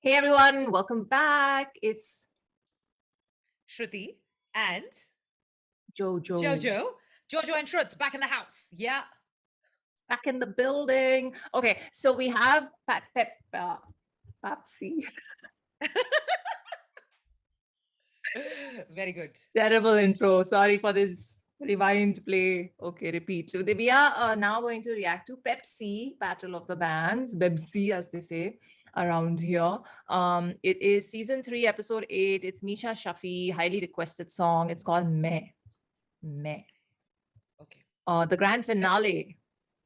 Hey everyone, welcome back. It's Shruti and Jojo Jojo and Shrutz back in the house. Yeah. back in the building. Okay, so we have Pepsi. Very good. Terrible intro. Sorry for this rewind play. Okay, repeat. So we are now going to react to Pepsi, Battle of the Bands, Bebsi as they say around here. It is season 3, episode 8. It's Misha Shafi, highly requested song. It's called Meh. Meh. Okay. The grand finale,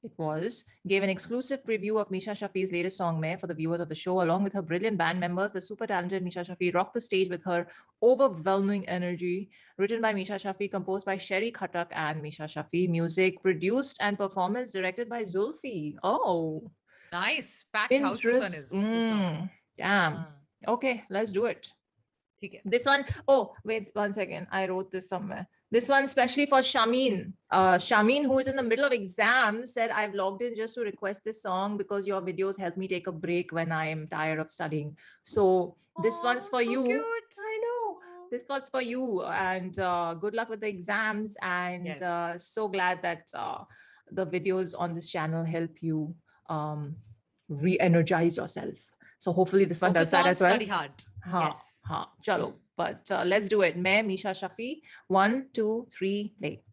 it was, gave an exclusive preview of Misha Shafi's latest song, Meh, for the viewers of the show. Along with her brilliant band members, the super talented Misha Shafi rocked the stage with her overwhelming energy. Written by Misha Shafi, composed by Sherry Khatak and Misha Shafi. Music produced and performance directed by Zulfi. Oh, Nice. Packed house this one interest. is. This song. Damn. Okay, let's do it. ठीक है. This one, oh, wait 1 second. I wrote this somewhere. This one, especially for Shamin. Shamin, who is in the middle of exams, said, I've logged in just to request this song because your videos help me take a break when I am tired of studying. So this one's for So you. cute. I know. This one's for you. And good luck with the exams. And Yes. so glad that the videos on this channel help you re-energize yourself. So hopefully this one does Focus that on, as well. study hard. हाँ Yes. हाँ चलो but let's do it. मैं Misha Shafi 1 2 3 play.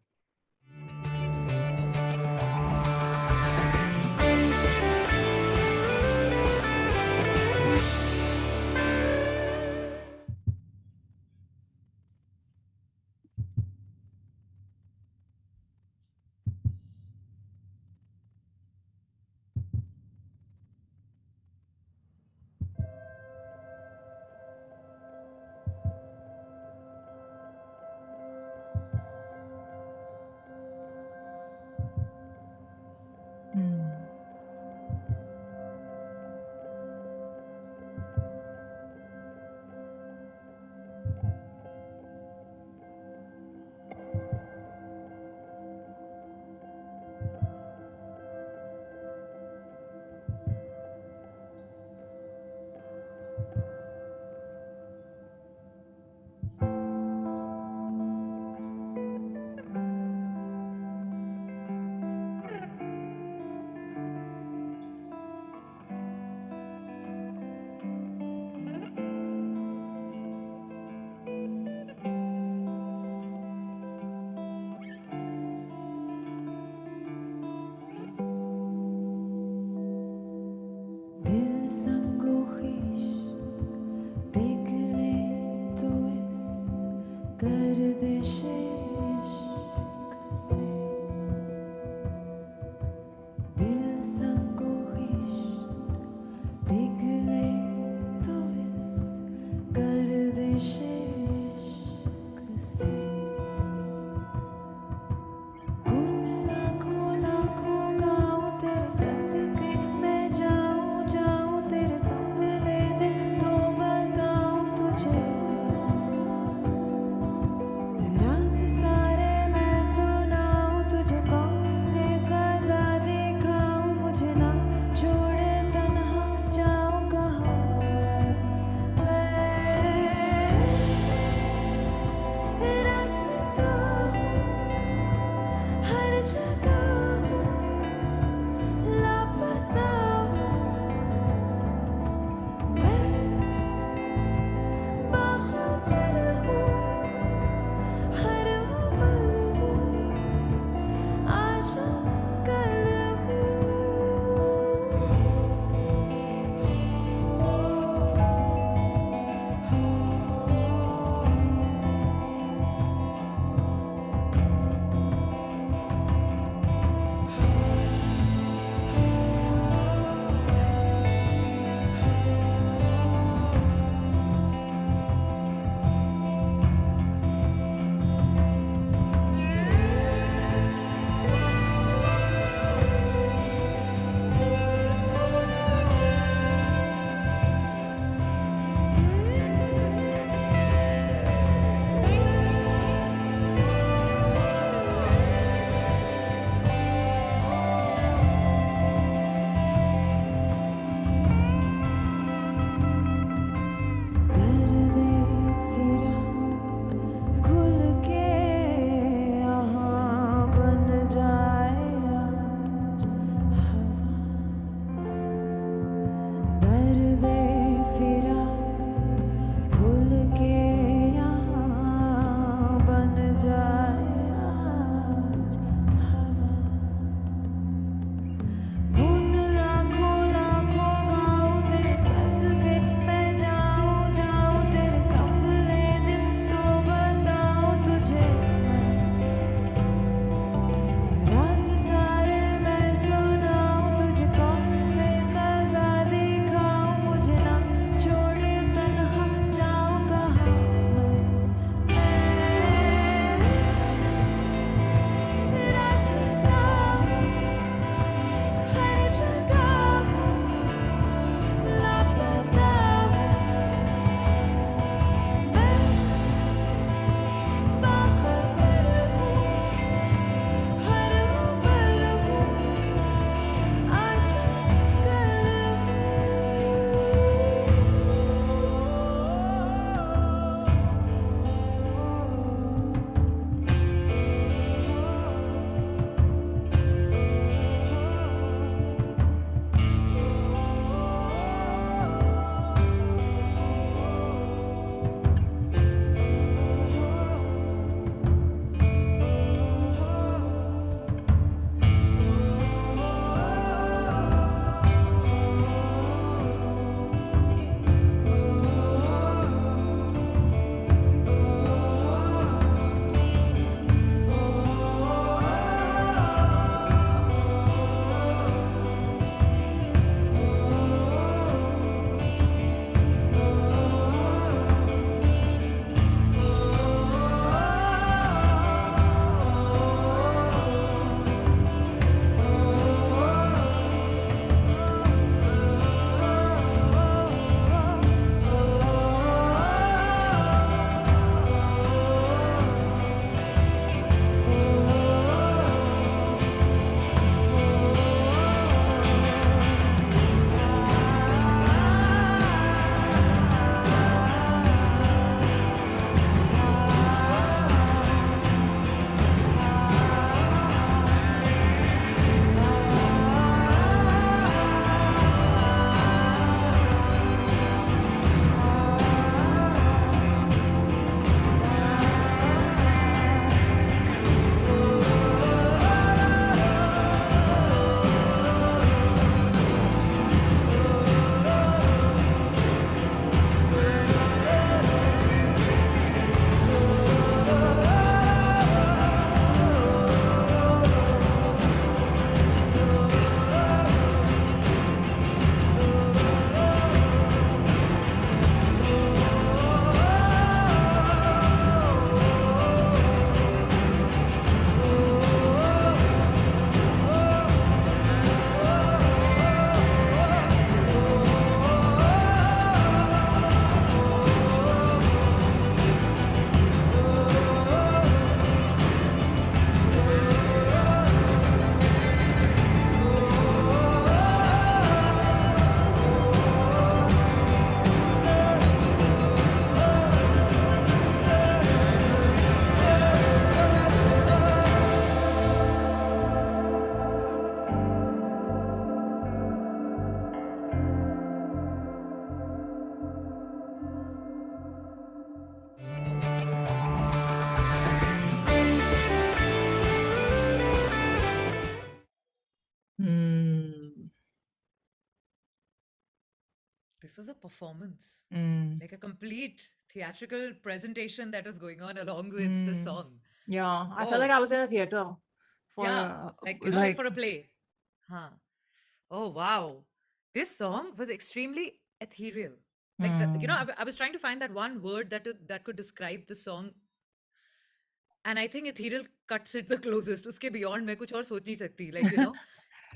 this was a performance, Mm. like a complete theatrical presentation that was going on along with the song. Yeah, I felt like Oh, I was in a theater for yeah, like like like for a play. Huh. Oh wow. This song was extremely ethereal. Like mm. I was trying to find that one word that could describe the song, and I think ethereal cuts it the closest. Uske beyond मैं कुछ और सोच नहीं सकती. Like,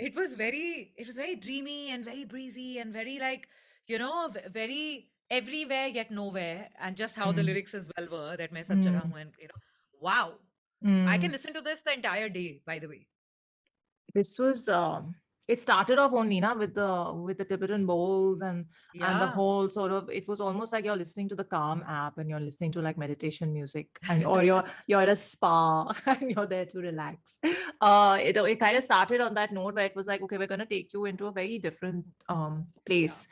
it was very dreamy and very breezy and very like, very everywhere yet nowhere. And just how the Mm. lyrics as well were that मैं सब जगह Mm. हूँ, and wow. I can Mm. listen to this the entire day, by the way. This was it started off only na with the Tibetan bowls and the Yeah. whole sort of, it was almost like you're listening to the Calm app and you're listening to like meditation music, and or you're at a spa and you're there to relax. It kind of started on that note where it was like, okay, we're going to take you into a very different place,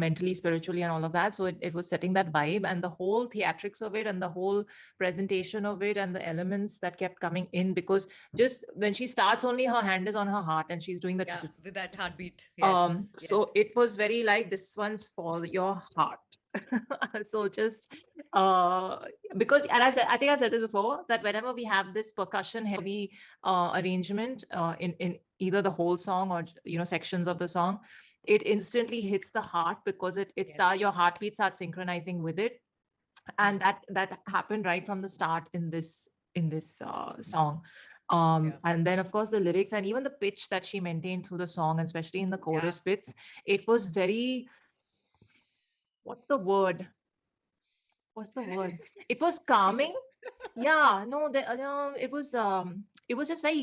mentally, spiritually, and all of that. So it was setting that vibe, and the whole theatrics of it and the whole presentation of it and the elements that kept coming in, because just when she starts, only her hand is on her heart and she's doing the Yeah, with that heartbeat. Yes. Yes. so it was very like, this one's for your heart. So just because, and I think I've said this before, that whenever we have this percussion heavy arrangement in either the whole song or sections of the song, it instantly hits the heart, because Yes. your heartbeat starts synchronizing with it. And that happened right from the start in this song. Yeah. And then of course the lyrics and even the pitch that she maintained through the song, and especially in the Yeah. chorus bits, it was very, what's the word what's the word it was calming. Yeah, no, no, it was just very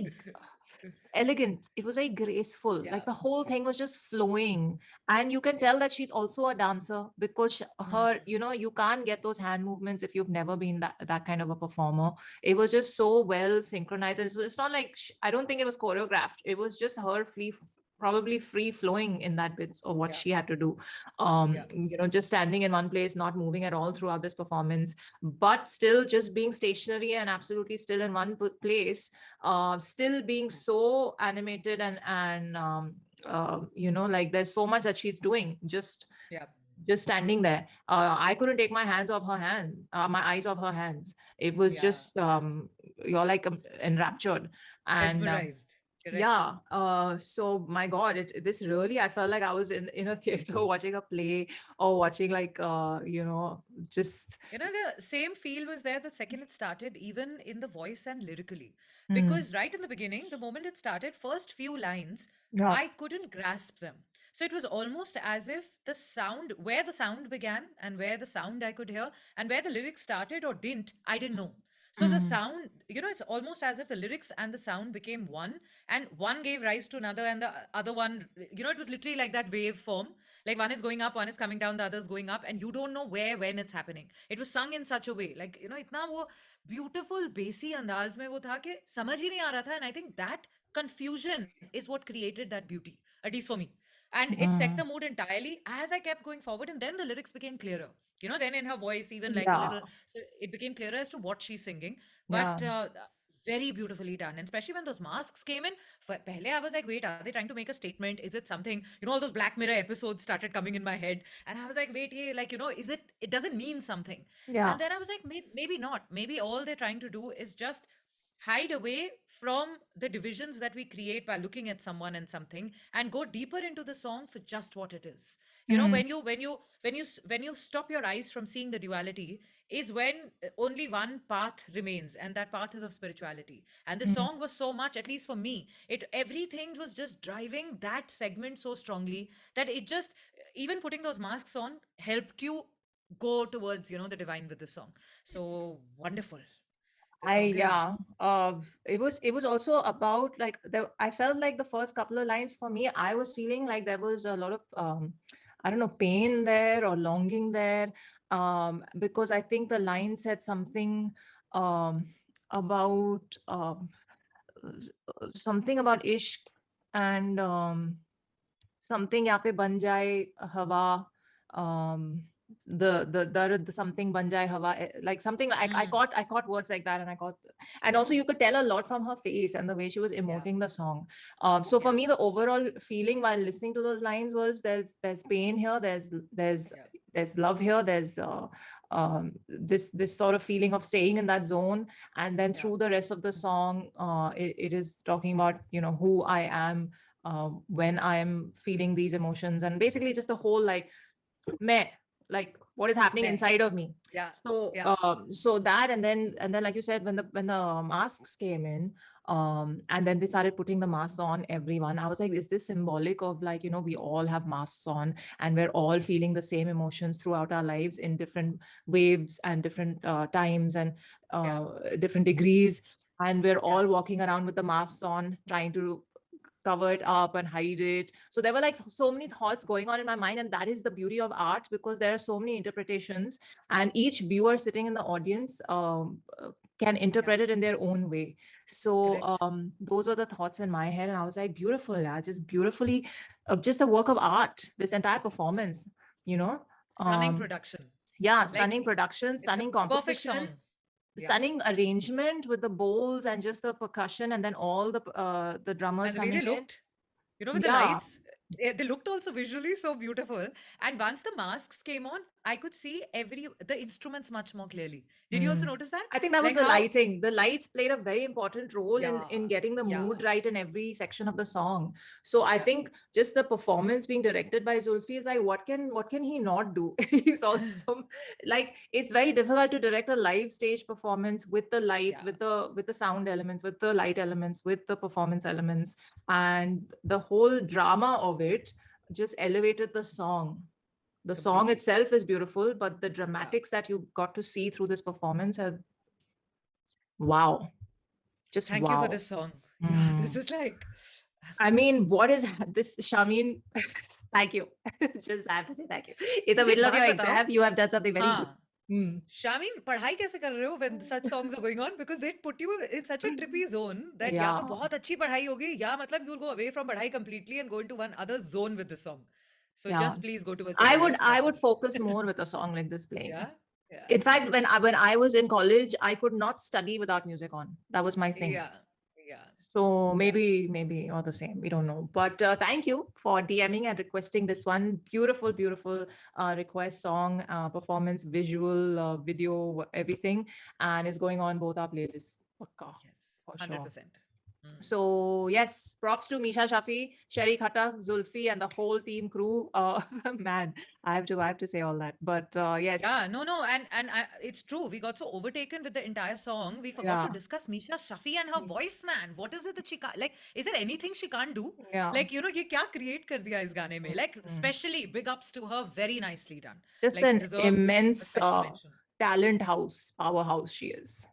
elegant. It was very graceful. Yeah. Like the whole thing was just flowing. And you can Yeah. tell that she's also a dancer, because Hmm. her, you can't get those hand movements if you've never been that kind of a performer. It was just so well synchronized. And so it's not like, I don't think it was choreographed. It was just her probably free flowing in that bits of what Yeah. she had to do. Yeah. Just standing in one place, not moving at all throughout this performance, but still just being stationary and absolutely still in one place, still being so animated and like there's so much that she's doing, Yeah. just standing there. I couldn't take my hands off her my eyes off her hands. It was Yeah. just you're like enraptured. And Mesmerized. Correct. yeah, so my God, this really, I felt like I was in a theater watching a play, or watching like just The same feel was there the second it started, even in the voice and lyrically. mm, Because right in the beginning, the moment it started, first few lines, yeah. I couldn't grasp them. So it was almost as if where the sound began and where the sound I could hear and where the lyrics started or didn't, I didn't know. So the Mm, sound, it's almost as if the lyrics and the sound became one, and one gave rise to another, and the other one, it was literally like that wave form. Like one is going up, one is coming down, the other is going up, and you don't know where, when it's happening. It was sung in such a way, like, इतना वो beautiful, bassy अंदाज में वो था कि समझ ही नहीं आ रहा था, and I think that confusion is what created that beauty, at least for me. And it set mm, the mood entirely as I kept going forward, and then the lyrics became clearer. Then in her voice, even like a yeah, little, so it became clearer as to what she's singing. yeah. But very beautifully done, and especially when those masks came in. Pehle I was like, wait, are they trying to make a statement? Is it something? All those Black Mirror episodes started coming in my head, and I was like, wait, hey, like, is it? It doesn't mean something. Yeah. And then I was like, maybe not. Maybe all they're trying to do is just hide away from the divisions that we create by looking at someone and something, and go deeper into the song for just what it is. Mm, When you stop your eyes from seeing the duality, is when only one path remains, and that path is of spirituality. And the mm. song was so much, at least for me, it everything was just driving that segment so strongly that it just, even putting those masks on helped you go towards the divine with the song. So wonderful. The I song yeah. is, It was also about like I felt like the first couple of lines for me, I was feeling like there was a lot of I don't know, pain there or longing there. Because I think the line said something um about something about ishq, and something यहाँ पे बन जाए हवा, um the something ban jaye hawa, like something like I Mm. caught words like that, and also you could tell a lot from her face and the way she was Yeah. emoting the song. So for Yeah. me, the overall feeling while listening to those lines was there's pain here, Yeah. there's love here, there's this sort of feeling of staying in that zone, and then Yeah. through the rest of the song, it is talking about, you know, who I am when I am feeling these emotions, and basically just the whole like meh, like what is happening Meh. inside of me. Yeah. So Yeah. so that, and then like you said, when the masks came in, and then they started putting the masks on everyone, I was like, is this symbolic of, like, you know, we all have masks on and we're all feeling the same emotions throughout our lives in different waves and different times and Yeah. different degrees, and we're Yeah. all walking around with the masks on trying to cover it up and hide it. So there were like so many thoughts going on in my mind, and that is the beauty of art, because there are so many interpretations, and each viewer sitting in the audience can interpret it in their own way. So Correct. those were the thoughts in my head, and I was like, beautiful, yeah, just beautifully, just a work of art. This entire performance, you know. Stunning Um, production. yeah, Like stunning production, it's a stunning perfect composition, song. Yeah. stunning arrangement with the bowls and just the percussion, and then all the drummers And the way coming they in. looked, with the Yeah. lights, they looked also visually so beautiful. And once the masks came on, I could see the instruments much more clearly. Did you also Mm. notice that? I think that was Like the how, lighting. The lights played a very important role in yeah, getting the yeah, mood right in every section of the song. So I yeah, think just the performance being directed by Zulfi is like, what can he not do? He's also like, it's very difficult to direct a live stage performance with the lights, yeah. with the sound elements, with the light elements, with the performance elements, and the whole drama of it just elevated the song. The song Completely. itself is beautiful, but the Yeah. dramatics that you got to see through this performance are wow, just Thank you for wow. this song. Yeah, this Mm. is like, I mean, what is this, Shamin? Thank you. Just have to say thank you. In the मुझे एक middle of बात your बताओ. exam, you have done something very good. हाँ. Mm. Shamin, पढ़ाई कैसे कर रहे हो when such songs are going on? Because they put you in such a trippy zone that या तो Yeah, बहुत अच्छी पढ़ाई होगी या मतलब you'll go away from पढ़ाई completely and go into one other zone with the song. So yeah. just please go towards the I would pढ़ाई. I That's would it. focus more with a song like this playing. Yeah, yeah, In fact, when I was in college, I could not study without music on. That was my thing. yeah, yeah, So yeah. maybe you're the same. We don't know. But thank you for DMing and requesting this one. Beautiful, beautiful request, song, performance, visual, video, everything. And it's going on both our playlists. Pakka, Yes, for sure. 100%. Mm. So yes, props to Misha Shafi, Sherry Khattak, Zulfi, and the whole team crew. Man, I have to say all that. But yes, Yeah, no, and it's true. We got so overtaken with the entire song, we forgot to yeah, discuss Misha Shafi and her voice, man. What is it that she can't like? Is there anything she can't do? yeah. Like ये क्या create कर दिया इस गाने में? Like Mm. especially big ups to her, very nicely done. Just Like an deserve a immense special mention. talent house, powerhouse she is.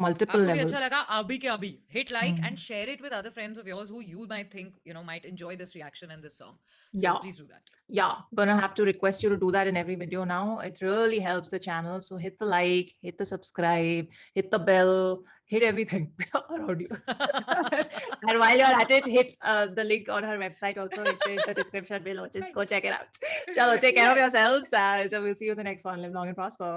Multiple आपको भी अच्छा levels. लगा अभी के अभी hit like Mm. and share it with other friends of yours who you might think might enjoy this reaction and this song. So Yeah, please do that. yeah. Gonna have to request you to do that in every video now. It really helps the channel. So hit the like, hit the subscribe, hit the bell, hit everything around you. And while you're at it, hit the link on her website also. It's in the description below. Just go check it out. Chalo, take care of Yes. yourselves. So we'll see you in the next one. Live long and prosper.